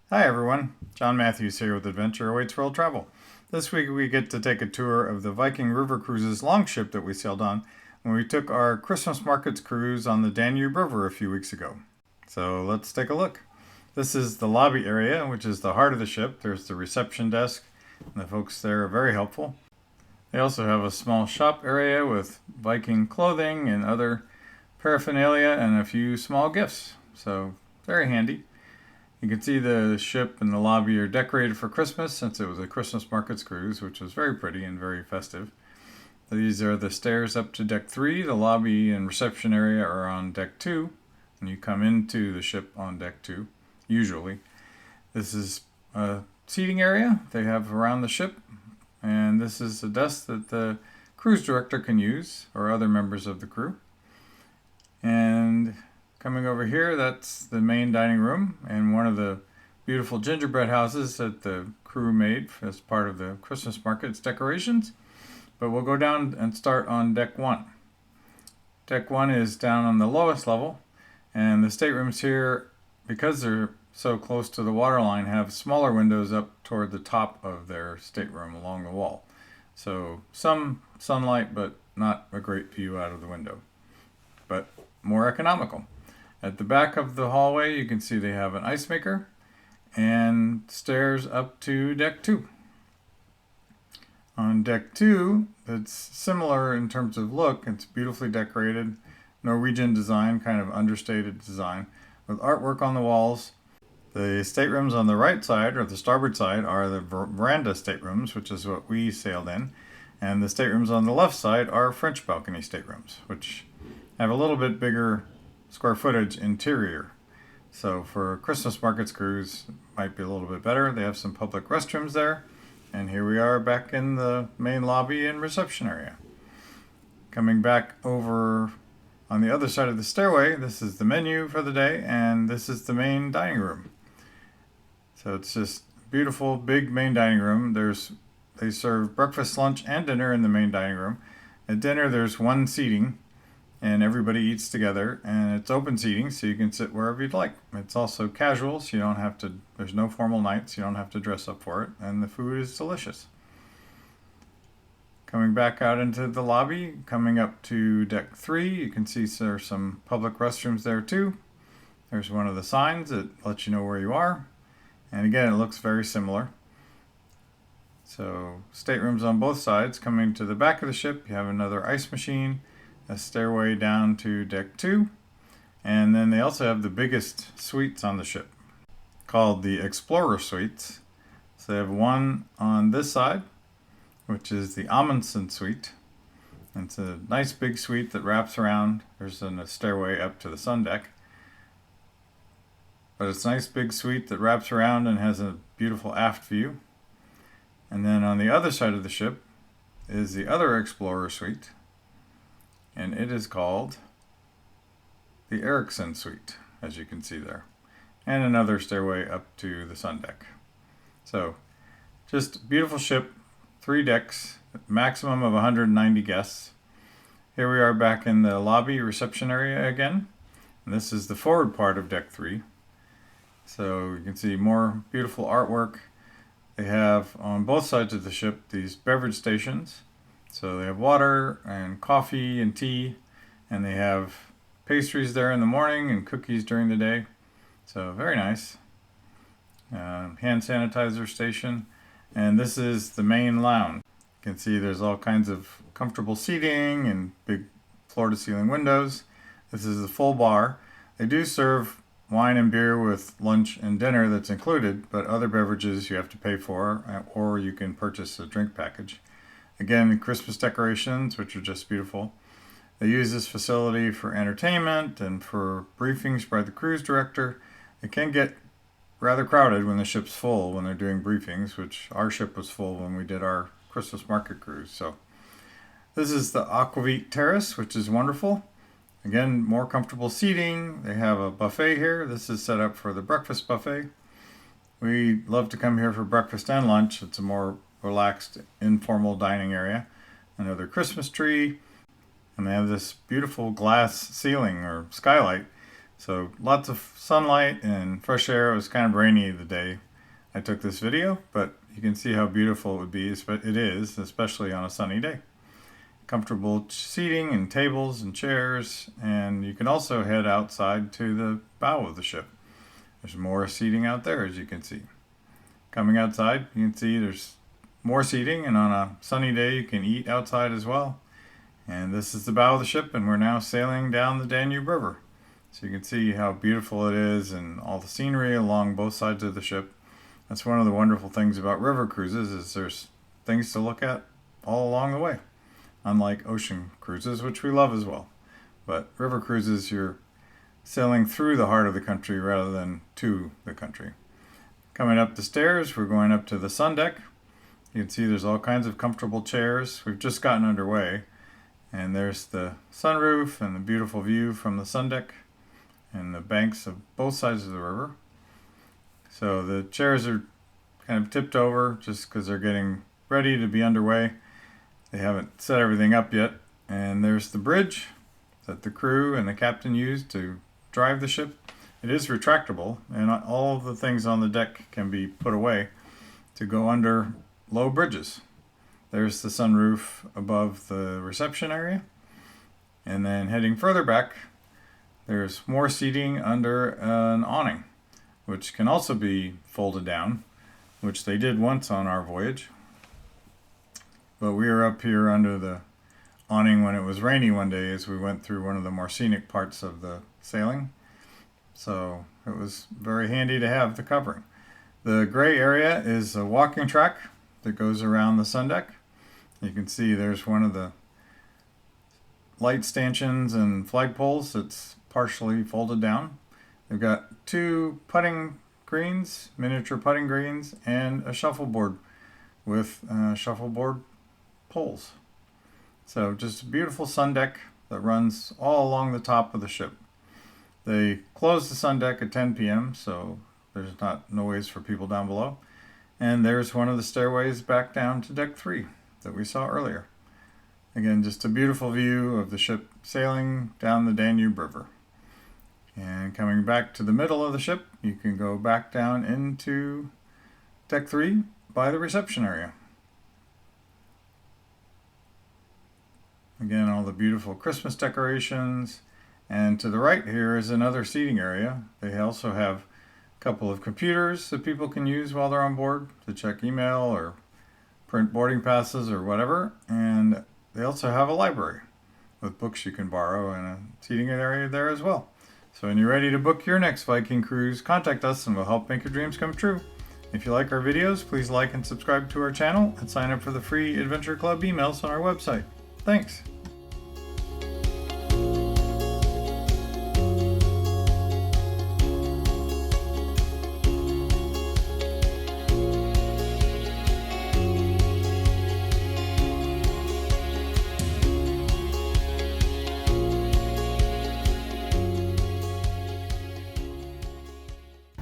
Hi everyone, John Matthews here with Adventure Awaits World Travel. This week we get to take a tour of the Viking River Cruises longship that we sailed on when we took our Christmas markets cruise on the Danube River a few weeks ago. So let's take a look. This is the lobby area, which is the heart of the ship. There's the reception desk, and the folks there are very helpful. They also have a small shop area with Viking clothing and other paraphernalia and a few small gifts. So very handy. You can see the ship and the lobby are decorated for Christmas since it was a Christmas markets cruise, which was very pretty and very festive. These are the stairs up to deck 3. The lobby and reception area are on deck 2, and you come into the ship on deck 2, usually. This is a seating area they have around the ship, and this is a desk that the cruise director can use, or other members of the crew. And coming over here, that's the main dining room and one of the beautiful gingerbread houses that the crew made as part of the Christmas market's decorations. But we'll go down and start on deck 1. Deck 1 is down on the lowest level, and the staterooms here, because they're so close to the waterline, have smaller windows up toward the top of their stateroom along the wall. So some sunlight, but not a great view out of the window, but more economical. At the back of the hallway, you can see they have an ice maker and stairs up to deck 2. On deck 2, it's similar in terms of look. It's beautifully decorated, Norwegian design, kind of understated design, with artwork on the walls. The staterooms on the right side, or the starboard side, are the veranda staterooms, which is what we sailed in. And the staterooms on the left side are French balcony staterooms, which have a little bit bigger square footage interior. So for a Christmas markets cruise, it might be a little bit better. They have some public restrooms there. And here we are back in the main lobby and reception area. Coming back over on the other side of the stairway, this is the menu for the day, and this is the main dining room. So it's just beautiful, big main dining room. They serve breakfast, lunch, and dinner in the main dining room. At dinner, there's one seating, and everybody eats together, and it's open seating, so you can sit wherever you'd like. It's also casual, so you don't have to, there's no formal nights, you don't have to dress up for it, and the food is delicious. Coming back out into the lobby, coming up to deck 3, you can see there's some public restrooms there too. There's one of the signs that lets you know where you are, and again, it looks very similar. So, staterooms on both sides. Coming to the back of the ship, you have another ice machine, a stairway down to deck 2, and then they also have the biggest suites on the ship, called the Explorer Suites. So they have one on this side, which is the Amundsen Suite. It's a nice big suite that wraps around. There's a stairway up to the sun deck. But it's a nice big suite that wraps around and has a beautiful aft view. And then on the other side of the ship is the other Explorer Suite, and it is called the Ericsson Suite, as you can see there, and another stairway up to the sun deck. So, just beautiful ship, 3 decks, maximum of 190 guests. Here we are back in the lobby reception area again, and this is the forward part of deck 3. So you can see more beautiful artwork. They have on both sides of the ship these beverage stations. So they have water and coffee and tea, and they have pastries there in the morning and cookies during the day. So very nice. Hand sanitizer station. And this is the main lounge. You can see there's all kinds of comfortable seating and big floor-to-ceiling windows. This is a full bar. They do serve wine and beer with lunch and dinner that's included, but other beverages you have to pay for, or you can purchase a drink package. Again, Christmas decorations, which are just beautiful. They use this facility for entertainment and for briefings by the cruise director. It can get rather crowded when the ship's full when they're doing briefings, which our ship was full when we did our Christmas market cruise. So this is the Aquavit Terrace, which is wonderful. Again, more comfortable seating. They have a buffet here. This is set up for the breakfast buffet. We love to come here for breakfast and lunch. It's a more relaxed, informal dining area. Another Christmas tree. And they have this beautiful glass ceiling or skylight So lots of sunlight and fresh air. It was kind of rainy the day I took this video, but you can see how beautiful it would be. It is, especially on a sunny day. Comfortable seating and tables and chairs, and you can also head outside to the bow of the ship. There's more seating out there, as you can see. Coming outside, you can see there's more seating, and on a sunny day you can eat outside as well. And this is the bow of the ship, and we're now sailing down the Danube River. So you can see how beautiful it is and all the scenery along both sides of the ship. That's one of the wonderful things about river cruises, is there's things to look at all along the way. Unlike ocean cruises, which we love as well. But river cruises, you're sailing through the heart of the country rather than to the country. Coming up the stairs, we're going up to the sun deck. You can see there's all kinds of comfortable chairs. We've just gotten underway. And there's the sunroof and the beautiful view from the sun deck and the banks of both sides of the river. So the chairs are kind of tipped over just because they're getting ready to be underway. They haven't set everything up yet. And there's the bridge that the crew and the captain used to drive the ship. It is retractable, and all of the things on the deck can be put away to go under low bridges. There's the sunroof above the reception area. And then heading further back, there's more seating under an awning, which can also be folded down, which they did once on our voyage. But we were up here under the awning when it was rainy one day as we went through one of the more scenic parts of the sailing. So it was very handy to have the covering. The gray area is a walking track that goes around the sun deck. You can see there's one of the light stanchions and flagpoles that's partially folded down. They've got 2 putting greens, miniature putting greens, and a shuffleboard with shuffleboard poles. So just a beautiful sun deck that runs all along the top of the ship. They close the sun deck at 10 p.m., so there's not noise for people down below. And there's one of the stairways back down to deck 3 that we saw earlier. Again, just a beautiful view of the ship sailing down the Danube River. And coming back to the middle of the ship, you can go back down into deck 3 by the reception area. Again, all the beautiful Christmas decorations. And to the right here is another seating area. They also have a couple of computers that people can use while they're on board to check email or print boarding passes or whatever. And they also have a library with books you can borrow and a seating area there as well. So when you're ready to book your next Viking cruise, contact us and we'll help make your dreams come true. If you like our videos, please like and subscribe to our channel and sign up for the free Adventure Club emails on our website. Thanks.